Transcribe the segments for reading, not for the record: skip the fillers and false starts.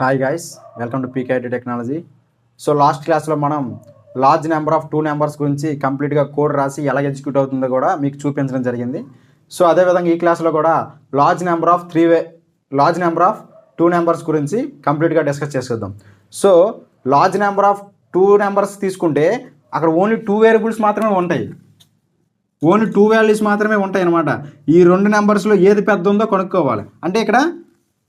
Hi guys, welcome to PKIT technology. So last క్లాస్లో మనం large number of 2 numbers గురించి కంప్లీట్గా కోడ్ రాసి ఎలా ఎగ్జిక్యూట్ అవుతుందో కూడా మీకు చూపించడం జరిగింది. సో అదేవిధంగా ఈ క్లాస్లో కూడా లార్జ్ నెంబర్ ఆఫ్ 2 నెంబర్స్ గురించి కంప్లీట్గా డిస్కస్ చేసుకుందాం. So large number of 2 numbers తీసుకుంటే అక్కడ ఓన్లీ 2 వేరియబుల్స్ మాత్రమే ఉంటాయి. ఓన్లీ 2 వాల్యూస్ మాత్రమే ఉంటాయి అన్నమాట. ఈ 2 నెంబర్స్లో ఏది పెద్ద ఉందో కనుక్కోవాలి. అంటే ఇక్కడ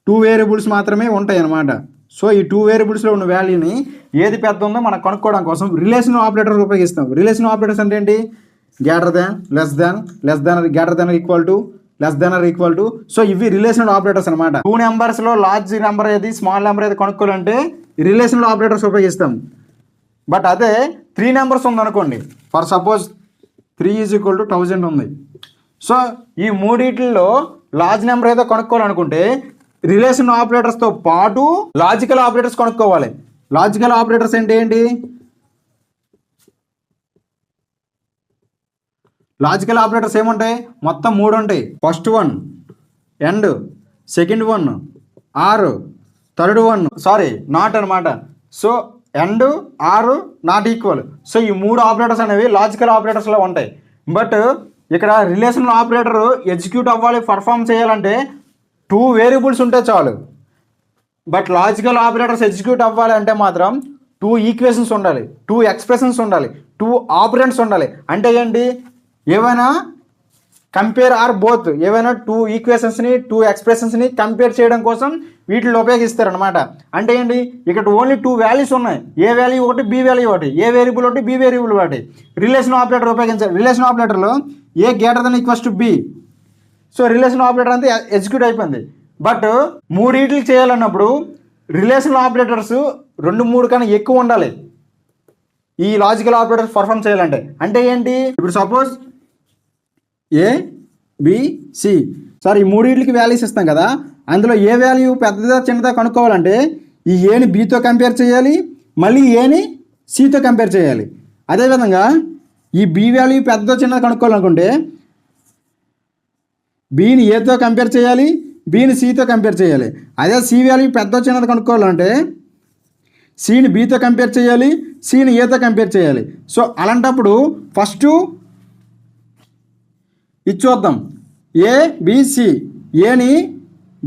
2 వేరియబుల్స్ మాత్రమే ఉంటాయి అన్నమాట. సో ఈ 2 వేరియబుల్స్లో ఉన్న వాల్యూని ఏది పెద్ద ఉందో మనం కనుక్కోవడం కోసం రిలేషన్ ఆపరేటర్ ఉపయోగిస్తాం. రిలేషన్ ఆపరేటర్స్ అంటే ఏంటి? Greater than, less than, greater than equal to, less than or equal to. So ఇవి రిలేషనల్ ఆపరేటర్స్ అనమాట. 2 నెంబర్స్లో లార్జ్ నెంబర్ ఏది, స్మాల్ నెంబర్ ఏది కనుక్కోవాలంటే రిలేషనల్ ఆపరేటర్స్ ఉపయోగిస్తాం. బట్ అదే 3 నెంబర్స్ ఉందనుకోండి, ఫర్ సపోజ్ 3 = 1000 ఉంది. సో ఈ మూడిట్లో లార్జ్ నెంబర్ ఏదో కనుక్కోవాలనుకుంటే రిలేషన్ ఆపరేటర్స్తో పాటు లాజికల్ ఆపరేటర్స్ కనుక్కోవాలి. లాజికల్ ఆపరేటర్స్ అంటే ఏంటి? లాజికల్ ఆపరేటర్స్ ఏముంటాయి? మొత్తం 3 ఉంటాయి. First one and, second one or, third one not అనమాట. So and, or, not equal. So ఈ 3 ఆపరేటర్స్ అనేవి లాజికల్ ఆపరేటర్స్లో ఉంటాయి. బట్ ఇక్కడ రిలేషనల్ ఆపరేటర్ ఎగ్జిక్యూట్ అవ్వాలి, పర్ఫామ్ చేయాలంటే 2 వేరియబుల్స్ ఉంటే చాలు. బట్ లాజికల్ ఆపరేటర్స్ ఎగ్జిక్యూట్ అవ్వాలి అంటే మాత్రం 2 ఈక్వేషన్స్ ఉండాలి, 2 ఎక్స్ప్రెషన్స్ ఉండాలి, 2 ఆపరెంట్స్ ఉండాలి. అంటే ఏంటి? ఏవైనా కంపేర్ ఆర్ బోత్, ఏవైనా 2 ఈక్వేషన్స్ని 2 ఎక్స్ప్రెషన్స్ని కంపేర్ చేయడం కోసం వీటిని ఉపయోగిస్తారనమాట. అంటే ఏంటి? ఇక్కడ ఓన్లీ 2 వాల్యూస్ ఉన్నాయి. ఏ వాల్యూ ఒకటి, బి వాల్యూ ఒకటి, ఏ వేరియబుల్ ఒకటి, బి వేరియబుల్ ఒకటి. రిలేషన్ ఆపరేటర్ ఉపయోగించాలి. రిలేషన్ ఆపరేటర్లో A greater than equals to B. So relation operator అంతా ఎగ్జిక్యూట్ అయిపోయింది. బట్ 3 చేయాలన్నప్పుడు రిలేషన్ ఆపరేటర్స్ 2-3 కన్నా ఎక్కువ ఉండాలి ఈ లాజికల్ ఆపరేటర్స్ పర్ఫామ్ చేయాలంటే. అంటే ఏంటి? ఇప్పుడు సపోజ్ ఏ, బి, సి. సార్ ఈ 3 వాల్యూస్ ఇస్తాం కదా, అందులో ఏ వాల్యూ పెద్దదా చిన్నదా కనుక్కోవాలంటే ఈ ఏని బితో కంపేర్ చేయాలి, మళ్ళీ ఏని సితో కంపేర్ చేయాలి. అదేవిధంగా ఈ బి వాల్యూ పెద్దదో చిన్నదో కనుక్కోవాలనుకుంటే బీని ఏతో కంపేర్ చేయాలి, బీని సితో కంపేర్ చేయాలి. అదే సి వాల్యూ పెద్ద చిన్నది కనుక్కోవాలంటే సిని బీతో కంపేర్ చేయాలి, సిని ఏతో కంపేర్ చేయాలి. సో అలాంటప్పుడు ఫస్ట్ ఇది చూద్దాం. A, B, C. ఏని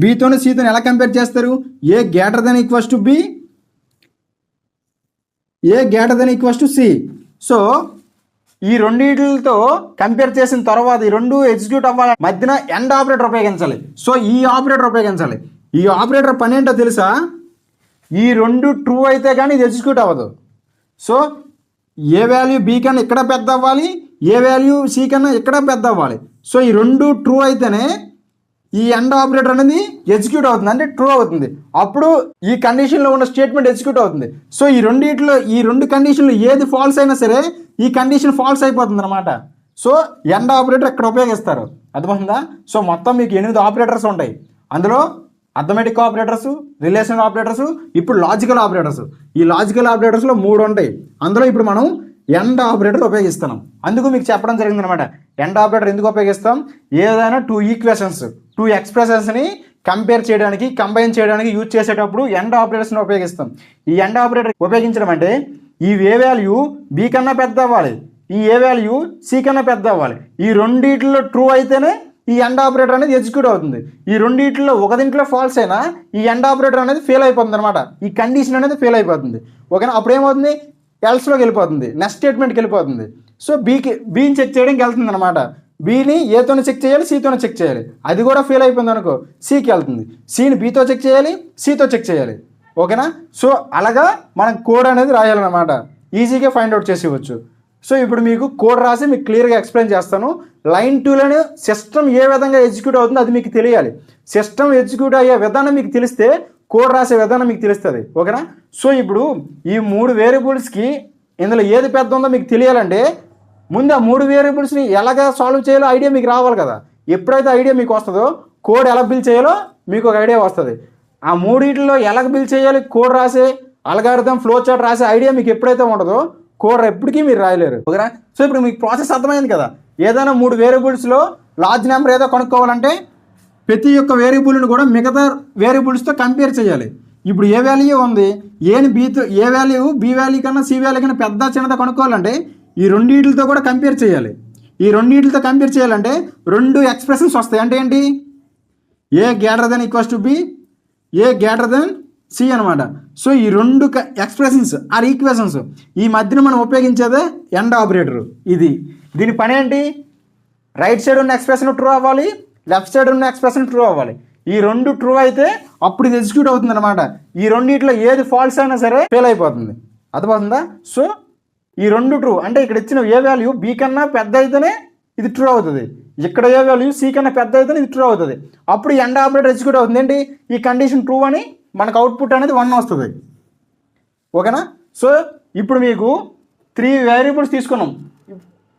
బీతోని సితోని ఎలా కంపేర్ చేస్తారు? A greater than equals to B, A greater than equals to C. So ఈ 2 కంపేర్ చేసిన తర్వాత ఈ 2 ఎగ్జిక్యూట్ అవ్వాలి, మధ్యన ఎండ్ ఆపరేటర్ ఉపయోగించాలి. సో ఈ ఆపరేటర్ ఉపయోగించాలి. ఈ ఆపరేటర్ పని ఏంటో తెలుసా? ఈ 2 ట్రూ అయితే కానీ ఇది ఎగ్జిక్యూట్ అవ్వదు. సో ఏ వాల్యూ బి కన్నా ఇక్కడ పెద్ద అవ్వాలి, ఏ వాల్యూ సి కన్నా ఇక్కడ పెద్ద అవ్వాలి. సో ఈ 2 ట్రూ అయితేనే ఈ ఎండ్ ఆపరేటర్ అనేది ఎగ్జిక్యూట్ అవుతుంది, అంటే ట్రూ అవుతుంది. అప్పుడు ఈ కండిషన్లో ఉన్న స్టేట్మెంట్ ఎగ్జిక్యూట్ అవుతుంది. సో ఈ 2 కండిషన్లు ఏది ఫాల్స్ అయినా సరే ఈ కండిషన్ ఫాల్స్ అయిపోతుంది అనమాట. సో ఎండ్ ఆపరేటర్ ఇక్కడ ఉపయోగిస్తారు. అర్థమవుతుందా? సో మొత్తం మీకు 8 ఆపరేటర్స్ ఉంటాయి. అందులో అథమెటిక్ ఆపరేటర్స్, రిలేషనల్ ఆపరేటర్స్, ఇప్పుడు లాజికల్ ఆపరేటర్స్. ఈ లాజికల్ ఆపరేటర్స్లో 3 ఉంటాయి. అందులో ఇప్పుడు మనం ఎండ్ ఆపరేటర్ ఉపయోగిస్తున్నాం. అందుకు మీకు చెప్పడం జరిగింది అనమాట. ఎండ్ ఆపరేటర్ ఎందుకు ఉపయోగిస్తాం? ఏదైనా 2 ఈక్వేషన్స్ 2 ఎక్స్ప్రెషన్స్ని కంపేర్ చేయడానికి, కంబైన్ చేయడానికి యూజ్ చేసేటప్పుడు ఎండ్ ఆపరేటర్స్ని ఉపయోగిస్తాం. ఈ ఎండ్ ఆపరేటర్ ఉపయోగించడం అంటే ఈ ఏ వాల్యూ బి కన్నా పెద్ద అవ్వాలి, ఈ ఏ వాల్యూ సి కన్నా పెద్ద అవ్వాలి. ఈ 2 ట్రూ అయితేనే ఈ ఎండ్ ఆపరేటర్ అనేది ఎగ్జిక్యూట్ అవుతుంది. ఈ 2 ఒకదింట్లో ఫాల్స్ అయినా ఈ ఎండ్ ఆపరేటర్ అనేది ఫెయిల్ అయిపోతుంది అనమాట. ఈ కండిషన్ అనేది ఫెయిల్ అయిపోతుంది. ఓకేనా? అప్పుడు ఏమవుతుంది? ఎల్స్లోకి వెళ్ళిపోతుంది, నెక్స్ట్ స్టేట్మెంట్కి వెళ్ళిపోతుంది. సో బీని చెక్ చేయడానికి వెళ్తుంది అనమాట. బీని ఏతోనే చెక్ చేయాలి, సితోనే చెక్ చేయాలి. అది కూడా ఫెయిల్ అయిపోయింది అనుకో, సికి వెళ్తుంది. సిని బీతో చెక్ చేయాలి, సితో చెక్ చేయాలి. ఓకేనా? సో అలాగా మనం కోడ్ అనేది రాయాలన్నమాట. ఈజీగా ఫైండ్ అవుట్ చేసేవచ్చు. సో ఇప్పుడు మీకు కోడ్ రాసి మీకు క్లియర్గా ఎక్స్ప్లెయిన్ చేస్తాను. లైన్ 2లోనే సిస్టమ్ ఏ విధంగా ఎగ్జిక్యూట్ అవుతుందో అది మీకు తెలియాలి. సిస్టమ్ ఎగ్జిక్యూట్ అయ్యే విధానం మీకు తెలిస్తే కోడ్ రాసే విధానం మీకు తెలుస్తుంది. ఓకేనా? సో ఇప్పుడు ఈ 3 వేరియబుల్స్కి ఇందులో ఏది పెద్ద ఉందో మీకు తెలియాలంటే ముందు ఆ 3 వేరియబుల్స్ని ఎలాగ సాల్వ్ చేయాలో ఐడియా మీకు రావాలి కదా. ఎప్పుడైతే ఐడియా మీకు వస్తుందో కోడ్ ఎలా బిల్డ్ చేయాలో మీకు ఒక ఐడియా వస్తుంది. ఆ 3 ఎలాగ బిల్డ్ చేయాలి, కోడ్ రాసే అల్గారిథం, ఫ్లో చార్ట్ రాసే ఐడియా మీకు ఎప్పుడైతే ఉండదో కోడ్ ఎప్పటికీ మీరు రాయలేరు. ఓకేనా? సో ఇప్పుడు మీకు ప్రాసెస్ అర్థమైంది కదా. ఏదైనా 3 వేరియబుల్స్లో లార్జ్ నెంబర్ ఏదో కనుక్కోవాలంటే ప్రతి ఒక్క వేరియబుల్ని కూడా మిగతా వేరియబుల్స్తో కంపేర్ చేయాలి. ఇప్పుడు ఏ వాల్యూ ఉంది, ఏని బీతో ఏ వాల్యూ బి వాల్యూ కన్నా సి వాల్యూ కన్నా పెద్ద చిన్నదా కనుక్కోవాలంటే ఈ రెండింటితో కూడా కంపేర్ చేయాలి. ఈ రెండింటితో కంపేర్ చేయాలంటే రెండు ఎక్స్ప్రెషన్స్ వస్తాయి. అంటే ఏంటి, A greater than equals to B, A greater than C అనమాట. సో ఈ రెండు ఎక్స్ప్రెషన్స్ ఆర్ ఈక్వేషన్స్ ఈ మధ్యన మనం ఉపయోగించేదే ఎండ్ ఆపరేటర్. ఇది దీని పని ఏంటి, రైట్ సైడ్ ఉన్న ఎక్స్ప్రెషన్ ట్రూ అవ్వాలి, లెఫ్ట్ సైడ్ ఉన్న ఎక్స్ప్రెషన్ ట్రూ అవ్వాలి. ఈ రెండు ట్రూ అయితే అప్పుడు ఇది ఎగ్జిక్యూట్ అవుతుంది అనమాట. ఈ రెండిట్లో ఏది ఫాల్స్ అయినా సరే ఫెయిల్ అయిపోతుంది. అర్థమవుతుందా? సో ఈ రెండు ట్రూ అంటే ఇక్కడ ఇచ్చిన ఏ వాల్యూ బి కన్నా పెద్ద అయితేనే ఇది ట్రూ అవుతుంది, ఇక్కడ ఏ వాల్యూ సి కన్నా పెద్ద అయితేనే ఇది ట్రూ అవుతుంది. అప్పుడు ఎండ్ ఆపరేటర్ ఎగ్జిక్యూట్ అవుతుంది. ఏంటి, ఈ కండిషన్ ట్రూ అని మనకు అవుట్పుట్ అనేది 1 వస్తుంది. ఓకేనా? సో ఇప్పుడు మీకు 3 వేరియబుల్స్ తీసుకున్నాం.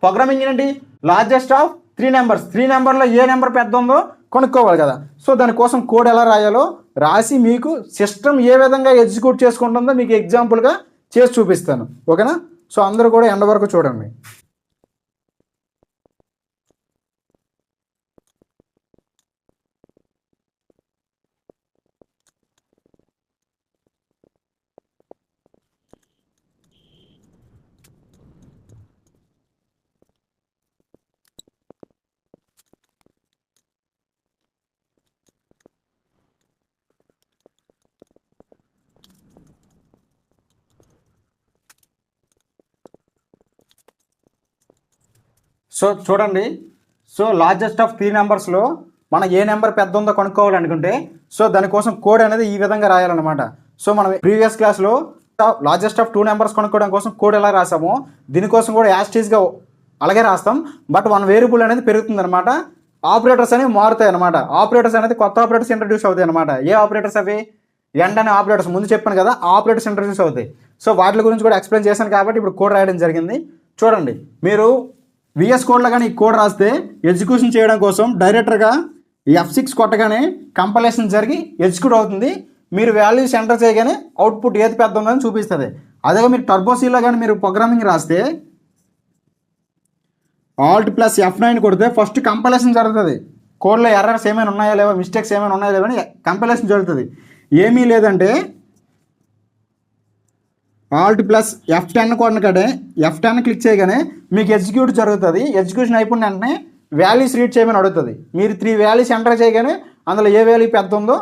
ప్రోగ్రామింగ్ ఏంటి, లార్జెస్ట్ ఆఫ్ 3 నెంబర్స్. 3 నెంబర్లో ఏ నెంబర్ పెద్ద ఉందో కొనుక్కోవాలి కదా. సో దానికోసం కోడ్ ఎలా రాయాలో రాసి మీకు సిస్టమ్ ఏ విధంగా ఎగ్జిక్యూట్ చేసుకుంటుందో మీకు ఎగ్జాంపుల్గా చేసి చూపిస్తాను. ఓకేనా? సో అందరూ కూడా ఎండ్ వరకు చూడండి. సో చూడండి, సో లార్జెస్ట్ ఆఫ్ 3 నెంబర్స్లో మనం ఏ నెంబర్ పెద్ద ఉందో కనుక్కోవాలనుకుంటే సో దానికోసం కోడ్ అనేది ఈ విధంగా రాయాలన్నమాట. సో మనం ప్రీవియస్ క్లాస్లో లార్జెస్ట్ ఆఫ్ 2 నెంబర్స్ కనుక్కోవడం కోసం కోడ్ ఎలా రాసామో దీనికోసం కూడా యాస్టీస్గా అలాగే రాస్తాం. బట్ 1 వేరియబుల్ అనేది పెరుగుతుంది అనమాట. ఆపరేటర్స్ అనేవి మారుతాయి అనమాట. ఆపరేటర్స్ అనేది కొత్త ఆపరేటర్స్ ఇంట్రడ్యూస్ అవుతాయి అనమాట. ఏ ఆపరేటర్స్ అవి, ఎండ్ అనే ఆపరేటర్స్ ముందు చెప్పాను కదా, ఆపరేటర్స్ ఇంట్రడ్యూస్ అవుతాయి. సో వాటి గురించి కూడా ఎక్స్ప్లెయిన్ చేశాను కాబట్టి ఇప్పుడు కోడ్ రాయడం జరిగింది. చూడండి, మీరు విఎస్ కోడ్లో కానీ ఈ కోడ్ రాస్తే ఎగ్జిక్యూషన్ చేయడం కోసం డైరెక్టర్గా F6 కొట్టగానే కంపైలేషన్ జరిగి ఎగ్జిక్యూట్ అవుతుంది. మీరు వాల్యూస్ ఎంటర్ చేయగానే అవుట్పుట్ ఏది పెద్ద ఉందని చూపిస్తుంది. అదే మీరు టర్బోసీలో కానీ మీరు ప్రోగ్రామింగ్ రాస్తే Alt+F9 కొడితే ఫస్ట్ కంపైలేషన్ జరుగుతుంది. కోడ్లో ఎర్రర్స్ ఏమైనా ఉన్నాయా లేవా, మిస్టేక్స్ ఏమైనా ఉన్నాయా లేవా అని కంపైలేషన్ జరుగుతుంది. ఏమీ లేదంటే Alt+F10 కొట్టగానే F10 క్లిక్ చేయగానే మీకు ఎగ్జిక్యూట్ జరుగుతుంది. ఎగ్జిక్యూషన్ అయిపోయిన వెంటనే వాల్యూస్ రీడ్ చేయమని అడుగుతుంది. మీరు 3 వాల్యూస్ ఎంటర్ చేయగానే అందులో ఏ వాల్యూ పెద్ద ఉందో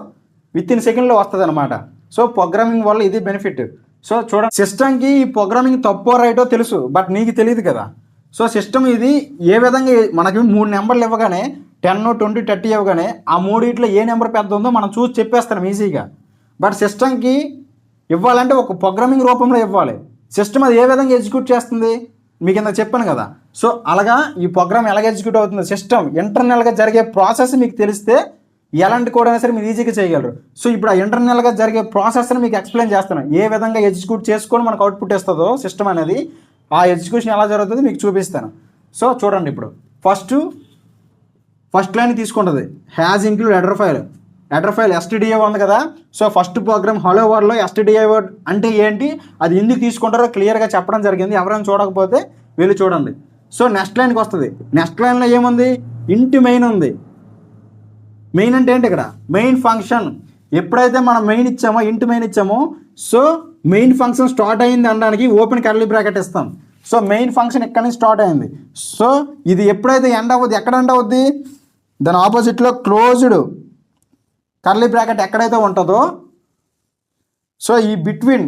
విత్ ఇన్ సెకండ్లో వస్తుంది అనమాట. సో ప్రోగ్రామింగ్ వల్ల ఇది బెనిఫిట్. సో చూడండి, సిస్టమ్కి ఈ ప్రోగ్రామింగ్ తప్పో రైటో తెలుసు, బట్ నీకు తెలియదు కదా. సో సిస్టమ్ ఇది ఏ విధంగా మనకి 3 నెంబర్లు ఇవ్వగానే 10, 20, 30 ఇవ్వగానే ఆ మూడిట్లో ఏ నెంబర్ పెద్ద ఉందో మనం చూసి చెప్పేస్తాం ఈజీగా. బట్ సిస్టమ్కి ఇవ్వాలంటే ఒక ప్రోగ్రామింగ్ రూపంలో ఇవ్వాలి. సిస్టమ్ అది ఏ విధంగా ఎగ్జిక్యూట్ చేస్తుంది మీకు ఇంత చెప్పాను కదా. సో అలాగా ఈ ప్రోగ్రామ్ ఎలాగ ఎగ్జిక్యూట్ అవుతుంది, సిస్టమ్ ఇంటర్నల్గా జరిగే ప్రాసెస్ మీకు తెలిస్తే ఎలాంటి కోడ్ అయినా సరే మీరు ఈజీగా చేయగలరు. సో ఇప్పుడు ఆ ఇంటర్నల్గా జరిగే ప్రాసెస్ని మీకు ఎక్స్ప్లెయిన్ చేస్తాను. ఏ విధంగా ఎగ్జిక్యూట్ చేసుకొని మనకు అవుట్పుట్ ఇస్తుందో సిస్టమ్ అనేది, ఆ ఎగ్జిక్యూషన్ ఎలా జరుగుతుందో మీకు చూపిస్తాను. సో చూడండి, ఇప్పుడు ఫస్ట్ లైన్ తీసుకుంటుంది, has include header file stdio ఉంది కదా. సో ఫస్ట్ ప్రోగ్రామ్ హలో వరల్డ్లో stdio అంటే ఏంటి, అది ఎందుకు తీసుకుంటారో క్లియర్గా చెప్పడం జరిగింది. ఎవరైనా చూడకపోతే వెళ్ళి చూడండి. సో నెక్స్ట్ లైన్కి వస్తుంది. నెక్స్ట్ లైన్లో ఏముంది, ఇంటి మెయిన్ ఉంది. మెయిన్ అంటే ఏంటి, ఇక్కడ మెయిన్ ఫంక్షన్. ఎప్పుడైతే మనం మెయిన్ ఇచ్చామో, ఇంటి మెయిన్ ఇచ్చామో, సో మెయిన్ ఫంక్షన్ స్టార్ట్ అయింది అనడానికి ఓపెన్ కర్లీ బ్రాకెట్ ఇస్తాం. సో మెయిన్ ఫంక్షన్ ఎక్కడి నుంచి స్టార్ట్ అయింది. సో ఇది ఎప్పుడైతే ఎండ్ అవ్వద్ది, ఎక్కడ ఎండ్ అవుద్ది, దాని ఆపోజిట్లో క్లోజ్డ్ కర్లీ బ్రాకెట్ ఎక్కడైతే ఉంటుందో, సో ఈ between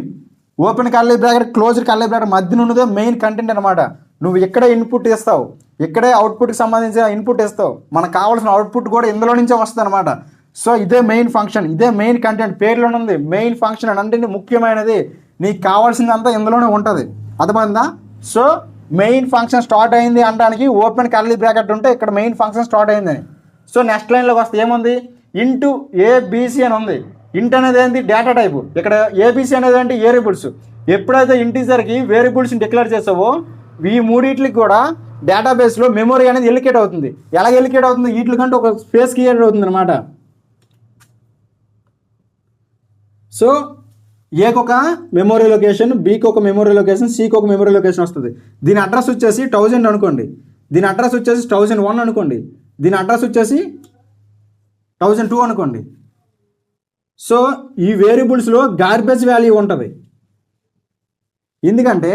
open curly bracket closed curly bracket మధ్యన ఉన్నదే మెయిన్ కంటెంట్ అనమాట. నువ్వు ఇక్కడే ఇన్పుట్ ఇస్తావు, ఇక్కడే అవుట్పుట్కి సంబంధించిన ఇన్పుట్ ఇస్తావు. మనకు కావాల్సిన అవుట్పుట్ కూడా ఇందులో నుంచే వస్తుంది అనమాట. సో ఇదే మెయిన్ ఫంక్షన్, ఇదే మెయిన్ కంటెంట్. పేరులోనే ఉంది మెయిన్ ఫంక్షన్ అని, అంటే ముఖ్యమైనది, నీకు కావాల్సిందంతా ఇందులోనే ఉంటుంది. అర్థమైందా? సో మెయిన్ ఫంక్షన్ స్టార్ట్ అయింది అనడానికి ఓపెన్ కర్లీ బ్రాకెట్ ఉంటే ఇక్కడ మెయిన్ ఫంక్షన్ స్టార్ట్ అయిందని. సో నెక్స్ట్ లైన్లోకి వస్తే ఏముంది, ఇంటూ ఏబిసి అని ఉంది. ఇంట్ అనేది ఏంటి, డేటా టైపు. ఇక్కడ ఏబిసి అనేది ఏంటి, వేరియబుల్స్. ఎప్పుడైతే ఇంటీజర్కి వేరియబుల్స్ని డిక్లేర్ చేసావో ఈ మూడింటికి కూడా డేటాబేస్లో మెమొరీ అనేది ఎలికేట్ అవుతుంది. ఎలా ఎలికేట్ అవుతుంది, వీటికంటే ఒక స్పేస్ క్రియేట్ అవుతుంది అనమాట. సో ఏకి ఒక మెమొరీ లొకేషన్, బీకి ఒక మెమొరీ లొకేషన్, సికి ఒక మెమొరీ లొకేషన్ వస్తుంది. దీని అడ్రస్ వచ్చేసి 1000 అనుకోండి, దీని అడ్రస్ వచ్చేసి 1001 అనుకోండి, దీని అడ్రస్ వచ్చేసి 1002 అనుకోండి. సో ఈ వేరియబుల్స్లో గార్బేజ్ వాల్యూ ఉంటుంది. ఎందుకంటే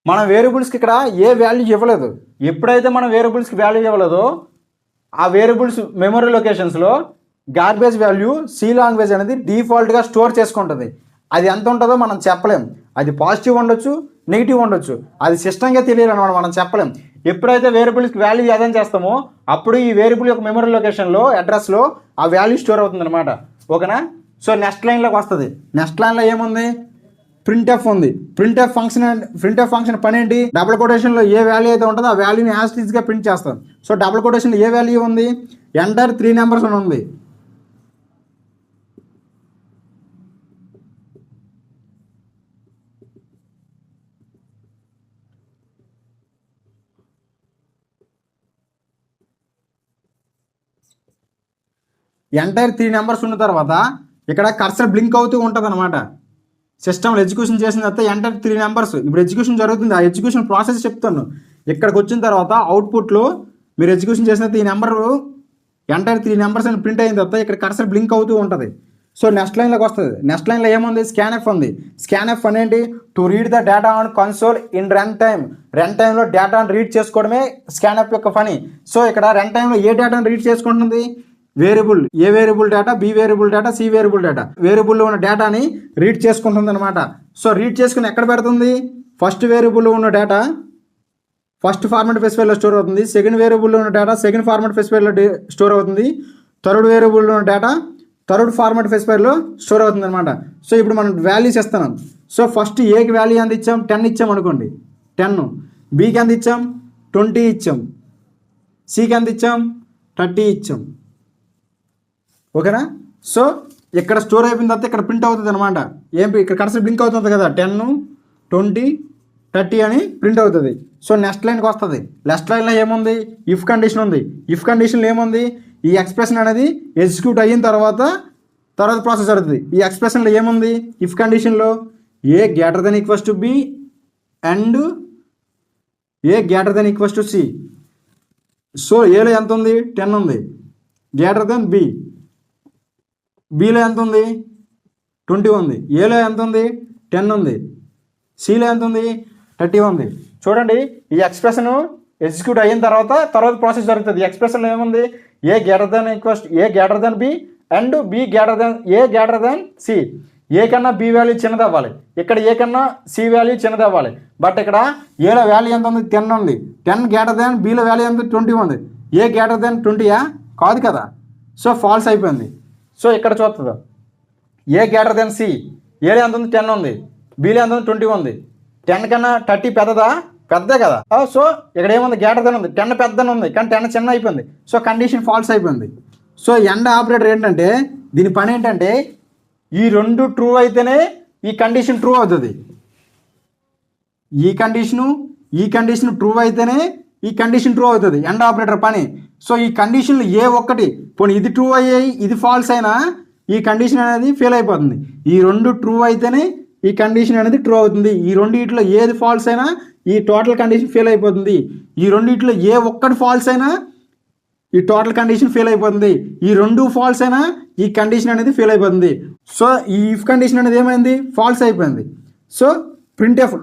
మన వేరియబుల్స్కి ఇక్కడ ఏ వాల్యూ ఇవ్వలేదు. ఎప్పుడైతే మనం వేరియబుల్స్కి వాల్యూ ఇవ్వలేదో ఆ వేరియబుల్స్ మెమరీ లొకేషన్స్లో గార్బేజ్ వాల్యూ సి లాంగ్వేజ్ అనేది డిఫాల్ట్గా స్టోర్ చేసుకుంటుంది. అది ఎంత ఉంటుందో మనం చెప్పలేం. అది పాజిటివ్ ఉండొచ్చు, నెగిటివ్ ఉండొచ్చు. అది సిస్టమ్గా తెలియాలన్నమాట, మనం చెప్పలేం. ఎప్పుడైతే వేరియబుల్స్కి వాల్యూ అదైనా చేస్తామో అప్పుడు ఈ వేరియబుల్ యొక్క మెమరీ లొకేషన్లో అడ్రస్లో ఆ వాల్యూ స్టోర్ అవుతుంది అనమాట. ఓకేనా? సో నెక్స్ట్ లైన్లోకి వస్తుంది. నెక్స్ట్ లైన్లో ఏముంది? ప్రింట్ఎఫ్ ఉంది. ప్రింట్ఎఫ్ ఫంక్షన్ పని ఏంటి? డబుల్ కొటేషన్లో ఏ వాల్యూ అయితే ఉంటుందో ఆ వాల్యూని యాజ్ ఇట్ ఈస్గా ప్రింట్ చేస్తాం. సో డబుల్ కొటేషన్లో ఏ వాల్యూ ఉంది? ఎంటర్ 3 నెంబర్స్ అని ఉంది. ఎంటర్ 3 నెంబర్స్ ఉన్న తర్వాత ఇక్కడ కర్సర్ బ్లింక్ అవుతూ ఉంటుంది అనమాట. సిస్టమ్లో ఎగ్జిక్యూషన్ చేసిన తర్వాత ఎంటర్ 3 నెంబర్స్. ఇప్పుడు ఎగ్జిక్యూషన్ జరుగుతుంది, ఆ ఎగ్జిక్యూషన్ ప్రాసెస్ చెప్తాను. ఇక్కడికి వచ్చిన తర్వాత అవుట్పుట్లో మీరు ఎగ్జిక్యూషన్ చేసిన ఈ నెంబర్ ఎంటర్ 3 నెంబర్స్ అని ప్రింట్ అయిన తర్వాత ఇక్కడ కర్సర్ బ్లింక్ అవుతూ ఉంటుంది. సో నెక్స్ట్ లైన్లోకి వస్తుంది. నెక్స్ట్ లైన్లో ఏముంది? స్కాన్ఎఫ్ ఉంది. స్కాన్ఎఫ్ అనేంటి? To read the data on console in run time. Run టైంలో డేటాను రీడ్ చేసుకోవడమే స్కాన్ఎఫ్ యొక్క పని. సో ఇక్కడ రన్ టైంలో ఏ డేటాను రీడ్ చేసుకుంటుంది? Variable, A variable data, B variable data, C variable data. వేరియబుల్లో ఉన్న డేటాని రీడ్ చేసుకుంటుంది అనమాట. సో రీడ్ చేసుకుని ఎక్కడ పెడుతుంది? ఫస్ట్ వేరియబుల్లో ఉన్న డేటా ఫస్ట్ ఫార్మాట్ స్పెసిఫైర్లో స్టోర్ అవుతుంది. సెకండ్ వేరియబుల్లో ఉన్న డేటా సెకండ్ ఫార్మాట్ స్పెసిఫైర్లో స్టోర్ అవుతుంది. థర్డ్ వేరియబుల్లో ఉన్న డేటా థర్డ్ ఫార్మాట్ స్పెసిఫైర్లో స్టోర్ అవుతుంది అనమాట. సో ఇప్పుడు మనం వాల్యూస్ ఇస్తున్నాం. సో ఫస్ట్ ఏకి వాల్యూ ఎంత ఇచ్చాం? 10 ఇచ్చాం అనుకోండి, 10. బికి ఎంత ఇచ్చాం? 20 ఇచ్చాం. సికి ఎంత ఇచ్చాం? 30 ఇచ్చాం. ఓకేనా? సో ఇక్కడ స్టోర్ అయిపోయిన తర్వాత ఇక్కడ ప్రింట్ అవుతుంది అనమాట. ఇక్కడ కర్సర్ బ్లింక్ అవుతుంది కదా, 10, 20, 30 అని ప్రింట్ అవుతుంది. సో నెక్స్ట్ లైన్కి వస్తుంది. నెక్స్ట్ లైన్లో ఏముంది? ఇఫ్ కండిషన్ ఉంది. ఇఫ్ కండిషన్లో ఏముంది? ఈ ఎక్స్ప్రెషన్ అనేది ఎగ్జిక్యూట్ అయిన తర్వాత ప్రాసెస్ జరుగుతుంది. ఈ ఎక్స్ప్రెషన్లో ఏముంది? ఇఫ్ కండిషన్లో A greater than equals to B and A greater than equals to C. So ఏలో ఎంత ఉంది? 10 ఉంది. Greater than B. బిలో ఎంత ఉంది? 20 ఉంది. ఏలో ఎంత ఉంది? 10 ఉంది. సిలో ఎంత ఉంది? 30 ఉంది. చూడండి, ఈ ఎక్స్ప్రెషన్ ఎగ్జిక్యూట్ అయిన తర్వాత ప్రాసెస్ జరుగుతుంది. ఈ ఎక్స్ప్రెషన్లో ఏముంది? A greater than B and B greater than C. A కన్నా బి వాల్యూ చిన్నది అవ్వాలి, ఇక్కడ ఏ కన్నా సి వాల్యూ చిన్నది అవ్వాలి. బట్ ఇక్కడ ఏలో వాల్యూ ఎంత ఉంది? 10 ఉంది. 10 గ్రేటర్ దెన్ బిలో వాల్యూ ఎంత? 20 ఉంది. ఏ గ్రేటర్ దెన్ 20యా? కాదు కదా. సో ఫాల్స్ అయిపోయింది. సో ఇక్కడ చూస్తుంది ఏ గ్రేటర్ దెన్ సి. ఏలో ఎంత ఉంది? 10 ఉంది. బిలో ఎంత ఉంది? 20 ఉంది. 10 కన్నా 30 పెద్దదా? పెద్దే కదా. సో ఇక్కడ ఏముంది? గ్రేటర్ దెన్ ఉంది. 10 పెద్దని ఉంది, కానీ 10 చిన్న అయిపోయింది. సో కండిషన్ ఫాల్స్ అయిపోయింది. సో ఎండ్ ఆపరేటర్ ఏంటంటే దీని పని ఏంటంటే ఈ రెండు ట్రూ అయితేనే ఈ కండిషన్ ట్రూ అవుతుంది. ఈ కండిషన్ ట్రూ అయితేనే ఈ కండిషన్ ట్రూ అవుతుంది. ఎండ్ ఆపరేటర్ పని. సో ఈ కండిషన్లు ఏ ఒక్కటి పోనీ ఇది ట్రూ అయ్యాయి ఇది ఫాల్స్ అయినా ఈ కండిషన్ అనేది ఫెయిల్ అయిపోతుంది. ఈ రెండు ట్రూ అయితేనే ఈ కండిషన్ అనేది ట్రూ అవుతుంది. ఈ రెండిట్లో ఏది ఫాల్స్ అయినా ఈ టోటల్ కండిషన్ ఫెయిల్ అయిపోతుంది. ఈ రెండిట్లో ఏ ఒక్కటి ఫాల్స్ అయినా ఈ టోటల్ కండిషన్ ఫెయిల్ అయిపోతుంది. ఈ రెండు ఫాల్స్ అయినా ఈ కండిషన్ అనేది ఫెయిల్ అయిపోతుంది. సో ఈ ఇఫ్ కండిషన్ అనేది ఏమైంది? ఫాల్స్ అయిపోయింది. సో ప్రింట్ఎఫ్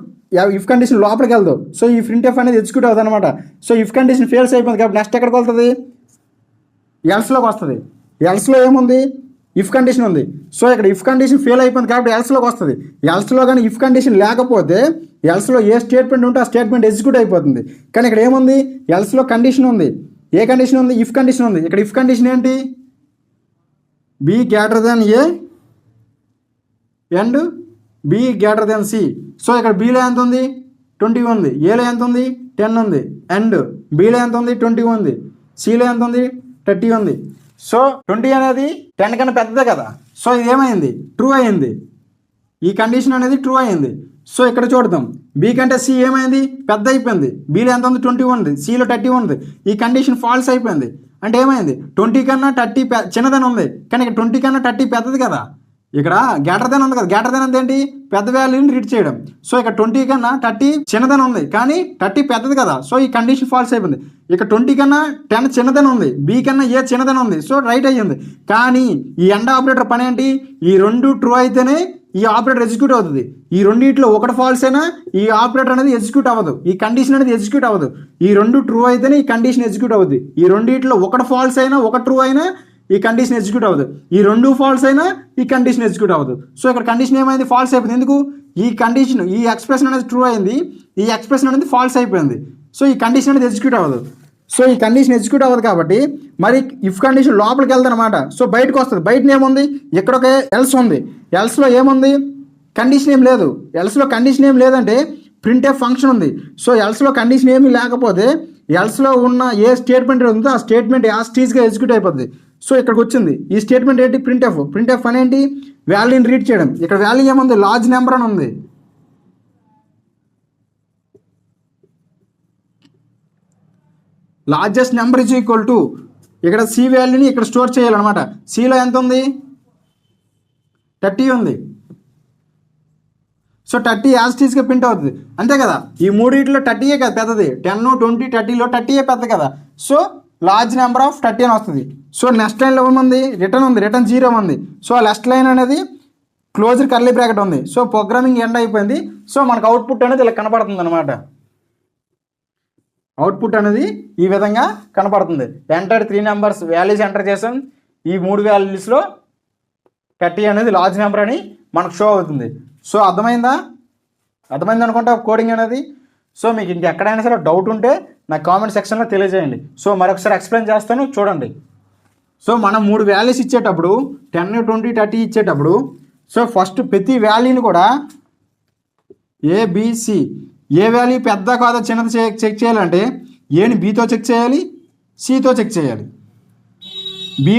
ఇఫ్ కండిషన్ లోపలికి వెళ్దాం. సో ఈ ప్రింట్ఎఫ్ అనేది ఎగ్జిక్యూట్ అవుతుంది అనమాట. సో ఇఫ్ కండిషన్ ఫెయిల్స్ అయిపోయింది కాబట్టి నెక్స్ట్ ఎక్కడికి వెళ్తుంది? ఎల్స్లోకి వస్తుంది. ఎల్స్లో ఏముంది? ఇఫ్ కండిషన్ ఉంది. సో ఇక్కడ ఇఫ్ కండిషన్ ఫెయిల్ అయిపోయింది కాబట్టి ఎల్స్లోకి వస్తుంది. ఎల్స్లో కానీ ఇఫ్ కండిషన్ లేకపోతే ఎల్స్లో ఏ స్టేట్మెంట్ ఉంటే ఆ స్టేట్మెంట్ ఎగ్జిక్యూట్ అయిపోతుంది. కానీ ఇక్కడ ఏముంది? ఎల్స్లో కండిషన్ ఉంది. ఏ కండిషన్ ఉంది? ఇఫ్ కండిషన్ ఉంది. ఇక్కడ ఇఫ్ కండిషన్ ఏంటి? B greater than A and B greater than C. So ఇక్కడ బిలో ఎంత ఉంది? 20 ఉంది. ఏలో ఎంత ఉంది? 10 ఉంది. అండ్ బిలో ఎంత ఉంది? 20 ఉంది. సిలో ఎంత ఉంది? 30 ఉంది. సో 20 అనేది 10 కన్నా పెద్దదే కదా. సో ఇది ఏమైంది? ట్రూ అయింది. ఈ కండిషన్ అనేది ట్రూ అయింది. సో ఇక్కడ చూడదాం, బి కంటే సి ఏమైంది? పెద్ద అయిపోయింది. బిలో ఎంత ఉంది? 20 ఉంది. సిలో 30 ఉంది. ఈ కండిషన్ ఫాల్స్ అయిపోయింది. అంటే ఏమైంది? 20 కన్నా 30 చిన్నదని ఉంది, కానీ ఇక్కడ 20 కన్నా 30 పెద్దది కదా. ఇక్కడ గ్రేటర్ దెన్ ఉంది కదా, గ్రేటర్ దెన్ ఏంటి, పెద్ద వాల్యూని రీడ్ చేయడం. సో ఇక్కడ 20 కన్నా 30 చిన్నదని ఉంది, కానీ 30 పెద్దది కదా, సో ఈ కండిషన్ ఫాల్స్ అయిపోయింది. ఇక్కడ 20 కన్నా 10 చిన్నదని ఉంది, బి కన్నా ఏ చిన్నదని ఉంది, సో రైట్ అయ్యింది. కానీ ఈ ఎండ్ ఆపరేటర్ పని ఏంటి, ఈ రెండు ట్రూ అయితేనే ఈ ఆపరేటర్ ఎగ్జిక్యూట్ అవుతుంది. ఈ రెండిట్లో ఒకటి ఫాల్స్ అయినా ఈ ఆపరేటర్ అనేది ఎగ్జిక్యూట్ అవ్వదు, ఈ కండిషన్ అనేది ఎగ్జిక్యూట్ అవ్వదు. ఈ రెండు ట్రూ అయితేనే ఈ కండిషన్ ఎగ్జిక్యూట్ అవుతుంది. ఈ రెండిట్లో ఒకటి ఫాల్స్ అయినా ఒక ట్రూ అయినా ఈ కండిషన్ ఎగ్జిక్యూట్ అవ్వదు, ఈ రెండు ఫాల్స్ అయినా ఈ కండిషన్ ఎగ్జిక్యూట్ అవ్వదు. సో ఇక్కడ కండిషన్ ఏమైంది, ఫాల్స్ అయిపోయింది. ఎందుకు, ఈ కండిషన్ ఈ ఎక్స్ప్రెషన్ అనేది ట్రూ అయింది, ఈ ఎక్స్ప్రెషన్ అనేది ఫాల్స్ అయిపోయింది. సో ఈ కండిషన్ అనేది ఎగ్జిక్యూట్ అవ్వదు. సో ఈ కండిషన్ ఎగ్జిక్యూట్ అవ్వదు కాబట్టి మరి ఇఫ్ కండిషన్ లోపలికి వెళ్తుంది అనమాట. సో బయటకు వస్తుంది. బయట ఏముంది, ఇక్కడ ఒక ఎల్స్ ఉంది, ఎల్స్లో ఏముంది, కండిషన్ ఏం లేదు. ఎల్స్లో కండిషన్ ఏం లేదంటే ప్రింట్ ఎఫ్ ఫంక్షన్ ఉంది. సో ఎల్స్లో కండిషన్ ఏమీ లేకపోతే ఎల్స్లో ఉన్న ఏ స్టేట్మెంట్ ఉందో ఆ స్టేట్మెంట్ యాజ్ టీజ్గా ఎగ్జిక్యూట్ అయిపోద్ది. సో ఇక్కడికి వచ్చింది ఈ స్టేట్మెంట్ ఏంటి, ప్రింట్ ఎఫ్. ప్రింట్ ఎఫ్ అని ఏంటి, వాల్యూని రీడ్ చేయడం. ఇక్కడ వాల్యూ ఏముంది, లార్జ్ నెంబర్ అని ఉంది. Largest number is equal to ఇక్కడ సి వాల్యూని ఇక్కడ స్టోర్ చేయాలన్నమాట. సిలో ఎంత ఉంది, 30 ఉంది. సో 30 యాజ్ టీజ్గా ప్రింట్ అవుతుంది, అంతే కదా. ఈ మూడింటిలో 30 కదా పెద్దది, 10, 20, 30లో 30 పెద్ద కదా. సో లార్జ్ నెంబర్ ఆఫ్ 30 అని వస్తుంది. సో నెక్స్ట్ లైన్లో ఏముంది, రిటర్న్ ఉంది, రిటర్న్ 0 ఉంది. సో నెక్స్ట్ లైన్ అనేది క్లోజర్ కర్లీ బ్రాకెట్ ఉంది. సో ప్రోగ్రామింగ్ ఎండ్ అయిపోయింది. సో మనకు అవుట్పుట్ అనేది ఇలా కనపడుతుంది అనమాట. అవుట్పుట్ అనేది ఈ విధంగా కనపడుతుంది. ఎంటర్ 3 నెంబర్స్ వాల్యూస్ ఎంటర్ చేసాం. ఈ 3 వాల్యూస్లో 30 అనేది లార్జ్ నెంబర్ అని మనకు షో అవుతుంది. సో అర్థమైంది అనుకుంటా కోడింగ్ అనేది. సో మీకు ఇంకెక్కడైనా సరే డౌట్ ఉంటే నాకు కామెంట్ సెక్షన్లో తెలియజేయండి. సో మరొకసారి ఎక్స్ప్లెయిన్ చేస్తాను చూడండి. సో మనం 3 వాల్యూస్ ఇచ్చేటప్పుడు 10, 20, 30 ఇచ్చేటప్పుడు సో ఫస్ట్ ప్రతి వాల్యూని కూడా ఏబిసి ఏ వాల్యూ పెద్ద కాదో చిన్నది చెక్ చేయాలంటే ఏని బీతో చెక్ చేయాలి, సితో చెక్ చేయాలి. బి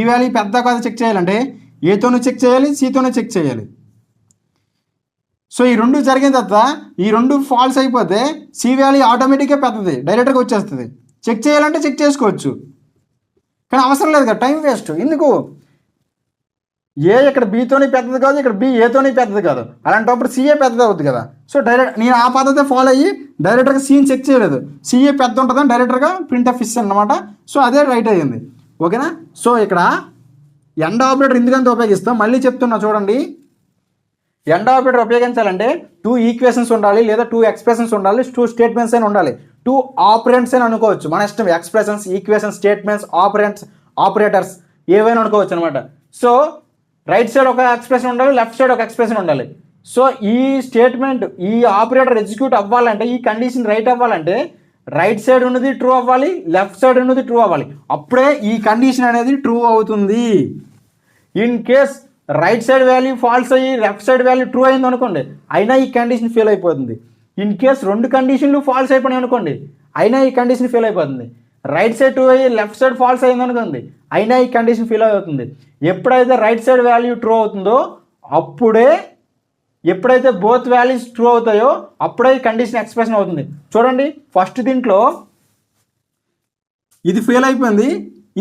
వాల్యూ పెద్ద కాదో చెక్ చేయాలంటే ఏతోనూ చెక్ చేయాలి, సితోనూ చెక్ చేయాలి. సో ఈ రెండు జరిగిన తర్వాత ఈ రెండు ఫాల్స్ అయిపోతే సి వాల్యూ ఆటోమేటిక్గా పెద్దది డైరెక్ట్గా వచ్చేస్తుంది. చెక్ చేయాలంటే చెక్ చేసుకోవచ్చు, కానీ అవసరం లేదు కదా, టైం వేస్ట్. ఎందుకు, ఏ ఇక్కడ బీతోని పెద్దది కాదు, ఇక్కడ బి ఏతోని పెద్దది కాదు, అలాంటప్పుడు సిఏ పెద్దది అవుతుంది కదా. సో డైరెక్ట్ నేను ఆ పద్ధతి ఫాలో అయ్యి డైరెక్ట్గా సిని చెక్ చేయలేదు, సిఏ పెద్ద ఉంటుందని డైరెక్ట్గా ప్రింట్ ఆఫ్ ఇస్తాను అనమాట. సో అదే రైట్ అయ్యింది, ఓకేనా. సో ఇక్కడ ఎండ్ ఆపరేటర్ ఎందుకంత ఉపయోగిస్తాం మళ్ళీ చెప్తున్నా చూడండి. ఎండ్ ఆపరేటర్ ఉపయోగించాలంటే 2 ఈక్వేషన్స్ ఉండాలి, లేదా 2 ఎక్స్ప్రెషన్స్ ఉండాలి, 2 స్టేట్మెంట్స్ అయినా ఉండాలి, 2 ఆపరెంట్స్ అని అనుకోవచ్చు మన ఇష్టం. ఎక్స్ప్రెషన్స్, ఈక్వేషన్స్, స్టేట్మెంట్స్, ఆపరేటర్స్ ఏవైనా అనుకోవచ్చు అనమాట. సో రైట్ సైడ్ ఒక ఎక్స్ప్రెషన్ ఉండాలి, లెఫ్ట్ సైడ్ ఒక ఎక్స్ప్రెషన్ ఉండాలి. సో ఈ స్టేట్మెంట్ ఈ ఆపరేటర్ ఎగ్జిక్యూట్ అవ్వాలంటే, ఈ కండిషన్ రైట్ అవ్వాలంటే రైట్ సైడ్ ఉన్నది ట్రూ అవ్వాలి, లెఫ్ట్ సైడ్ ఉన్నది ట్రూ అవ్వాలి. అప్పుడే ఈ కండిషన్ అనేది ట్రూ అవుతుంది. In case right side value false అయ్యి లెఫ్ట్ సైడ్ వాల్యూ ట్రూ అయింది అనుకోండి, అయినా ఈ కండిషన్ ఫెయిల్ అయిపోతుంది. ఇన్ కేస్ 2 కండిషన్లు ఫాల్స్ అయిపోయినాయి అనుకోండి, అయినా ఈ కండిషన్ ఫెయిల్ అయిపోతుంది. రైట్ సైడ్ ట్రూ అయ్యి లెఫ్ట్ సైడ్ ఫాల్స్ అయింది అనుకోండి, అయినా ఈ కండిషన్ ఫెయిల్ అవుతుంది. ఎప్పుడైతే రైట్ సైడ్ వాల్యూ ట్రూ అవుతుందో అప్పుడే, ఎప్పుడైతే బోత్ వాల్యూస్ ట్రూ అవుతాయో అప్పుడే ఈ కండిషన్ ఎక్స్ప్రెషన్ అవుతుంది. చూడండి, ఫస్ట్ దీంట్లో ఇది ఫెయిల్ అయిపోయింది,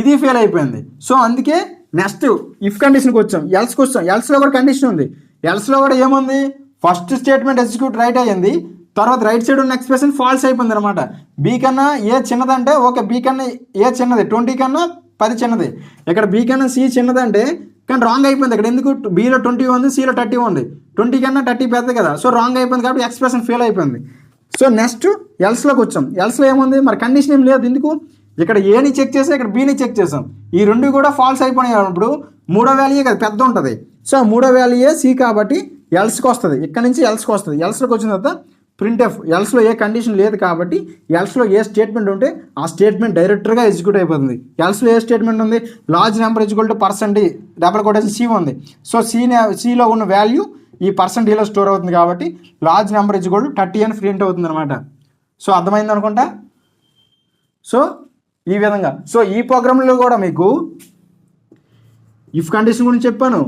ఇది ఫెయిల్ అయిపోయింది. సో అందుకే నెక్స్ట్ ఇఫ్ కండిషన్కి వచ్చాం, ఎల్స్కి వచ్చాం. ఎల్స్లో కూడా కండిషన్ ఉంది. ఎల్స్లో కూడా ఏముంది, ఫస్ట్ స్టేట్మెంట్ ఎగ్జిక్యూట్ రైట్ అయ్యింది, తర్వాత రైట్ సైడ్ ఉన్న ఎక్స్ప్రెషన్ ఫాల్స్ అయిపోయింది అనమాట. బీ కన్నా ఏ చిన్నదంటే ఓకే, బీ కన్నా ఏ చిన్నది, 20 కన్నా 10 చిన్నది. ఇక్కడ బీ కన్నా సి చిన్నదంటే కానీ రాంగ్ అయిపోయింది. ఇక్కడ ఎందుకు, బీలో 20 ఉంది, సిలో 30 ఉంది. 20 కన్నా 30 పెద్దది కదా, సో రాంగ్ అయిపోయింది కాబట్టి ఎక్స్ప్రెషన్ ఫెయిల్ అయిపోయింది. సో నెక్స్ట్ ఎల్స్లోకి వచ్చాం. ఎల్స్లో ఏముంది, మరి కండిషన్ ఏం లేదు. ఎందుకు, ఇక్కడ ఏని చెక్ చేసాం, ఇక్కడ బీని చెక్ చేసాం. ఈ రెండు కూడా ఫాల్స్ అయిపోయినప్పుడు 3వ వాల్యూ కదా పెద్ద ఉంటుంది. సో 3వ వాల్యూయే సి కాబట్టి ఎల్స్కి వస్తుంది. ఇక్కడ నుంచి ఎల్స్కి వస్తుంది. ఎల్స్లోకి వచ్చిన తర్వాత ప్రింట్ ఎఫ్. ఎల్స్లో ఏ కండిషన్ లేదు కాబట్టి ఎల్స్లో ఏ స్టేట్మెంట్ ఉంటే ఆ స్టేట్మెంట్ డైరెక్ట్గా ఎగ్జిక్యూట్ అయిపోతుంది. ఎల్స్లో ఏ స్టేట్మెంట్ ఉంది, large number equal to %, double quotation C ఉంది. సో సిలో ఉన్న వాల్యూ ఈ %లో స్టోర్ అవుతుంది కాబట్టి లార్జ్ నెంబర్ ఈక్వల్ టు 30 అని ప్రింట్ అవుతుంది అనమాట. సో అర్థమైంది అనుకుంటా. సో ఈ విధంగా. సో ఈ ప్రోగ్రాంలో కూడా మీకు ఇఫ్ కండిషన్ గురించి చెప్పాను,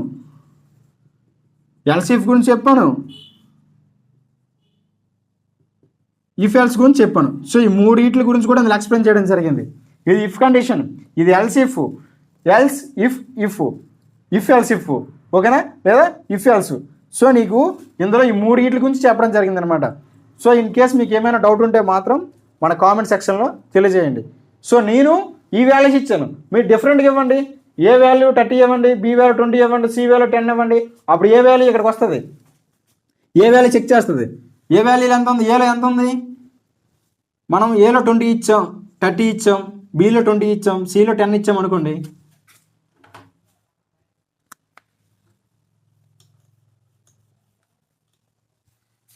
ఎల్స్ ఇఫ్ గురించి చెప్పాను, ఇఫ్ ఎల్స్ గురించి చెప్పాను. సో ఈ 3 వీటి గురించి కూడా నేను ఎక్స్ప్లెయిన్ చేయడం జరిగింది. ఇది ఇఫ్ కండిషన్, ఇది else if if else if, ఓకేనా, లేదా ఇఫ్ ఎల్స్. సో నీకు ఇందులో ఈ 3 వీటి గురించి చెప్పడం జరిగిందనమాట. సో ఇన్ కేస్ మీకు ఏమైనా డౌట్ ఉంటే మాత్రం మన కామెంట్ సెక్షన్లో తెలియజేయండి. సో నేను ఈ వాల్యూస్ ఇచ్చాను, మీరు డిఫరెంట్గా ఇవ్వండి. ఏ వాల్యూ 30 ఇవ్వండి, బి వాల్యూ 20 ఇవ్వండి, సి వాల్యూ 10 ఇవ్వండి. అప్పుడు ఏ వాల్యూ ఇక్కడికి వస్తుంది, ఏ వాల్యూ చెక్ చేస్తుంది. ఏ వాల్యూలో ఎంత ఉంది, ఏలో ఎంత ఉంది. మనం ఏలో 20 ఇచ్చాం, 30 ఇచ్చాం, బిలో 20 ఇచ్చాం, సిలో 10 ఇచ్చాం అనుకోండి.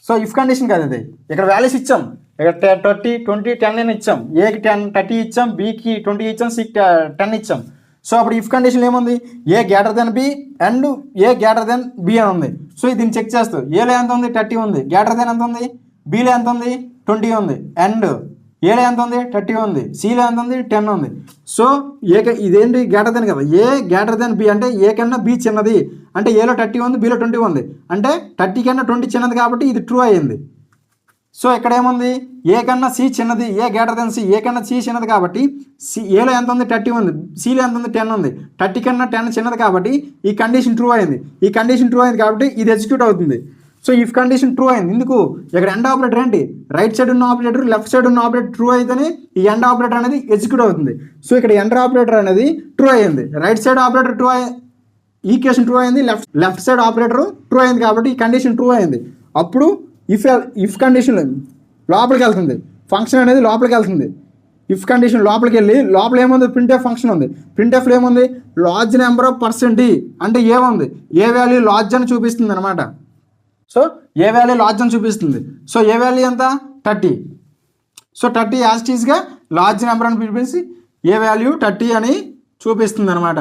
సో ఇఫ్ కండిషన్ కాదు ఇది, ఇక్కడ వాల్యూస్ ఇచ్చాం. ఇక్కడ 30, 20, 10 అని ఇచ్చాం. ఏకి 10, 30 ఇచ్చాం, బికి 20 ఇచ్చాం, సికి 10 ఇచ్చాం. సో అప్పుడు ఇఫ్ కండిషన్ ఏముంది, A greater than B and A greater than B అని ఉంది. సో దీన్ని చెక్ చేస్తూ ఏలో ఎంత ఉంది, 30 ఉంది, గ్రేటర్ దెన్ ఎంత ఉంది, బిలో ఎంత ఉంది, 20 ఉంది, అండ్ ఏలో ఎంత ఉంది, 30 ఉంది, సిలో ఎంత ఉంది, 10 ఉంది. సో ఇదేంటి గ్రేటర్ దెన్ కదా, ఏ గ్రేటర్ దెన్ బి అంటే ఏ కన్నా బి చిన్నది, అంటే ఏలో 30 ఉంది, బిలో 20 ఉంది, అంటే 30 కన్నా 20 చిన్నది కాబట్టి ఇది ట్రూ అయ్యింది. సో ఇక్కడ ఏముంది, ఏ కన్నా సి చిన్నది, ఏ గ్రేటర్ దెన్ సి, ఏ కన్నా సి చిన్నది కాబట్టి ఏలో ఎంత ఉంది, 30 ఉంది, సిలో ఎంత ఉంది, 10 ఉంది, 30 కన్నా 10 చిన్నది కాబట్టి ఈ కండిషన్ ట్రూ అయింది. ఈ కండిషన్ ట్రూ అయింది కాబట్టి ఇది ఎగ్జిక్యూట్ అవుతుంది. సో ఇఫ్ కండిషన్ ట్రూ అయింది. ఎందుకు, ఇక్కడ ఎండ్ ఆపరేటర్ ఏంటి, రైట్ సైడ్ ఉన్న ఆపరేటర్ లెఫ్ట్ సైడ్ ఉన్న ఆపరేటర్ ట్రూ అయితేనే ఈ ఎండ్ ఆపరేటర్ అనేది ఎగ్జిక్యూట్ అవుతుంది. సో ఇక్కడ ఎండ్ ఆపరేటర్ అనేది ట్రూ అయింది, right side operator true equation true అయింది, లెఫ్ట్ సైడ్ ఆపరేటర్ ట్రూ అయింది కాబట్టి ఈ కండిషన్ ట్రూ అయింది. అప్పుడు ఇఫ్ కండిషన్ లోపలికి వెళ్తుంది, ఫంక్షన్ అనేది లోపలికి వెళ్తుంది. ఇఫ్ కండిషన్ లోపలికి వెళ్ళి లోపల ఏముంది, ప్రింట్ఎఫ్ ఫంక్షన్ ఉంది. ప్రింట్ఎఫ్లో ఏముంది, లార్జ్ నెంబర్ ఆఫ్ పర్సెంట్ అంటే ఏముంది, ఏ వాల్యూ లార్జ్ అని చూపిస్తుంది అనమాట. సో ఏ వాల్యూ లార్జ్ అని చూపిస్తుంది. సో ఏ వాల్యూ ఎంత, 30. సో 30 యాజ్ టీజ్గా లార్జ్ నెంబర్ అని పిలిపించి ఏ వాల్యూ 30 అని చూపిస్తుంది అనమాట.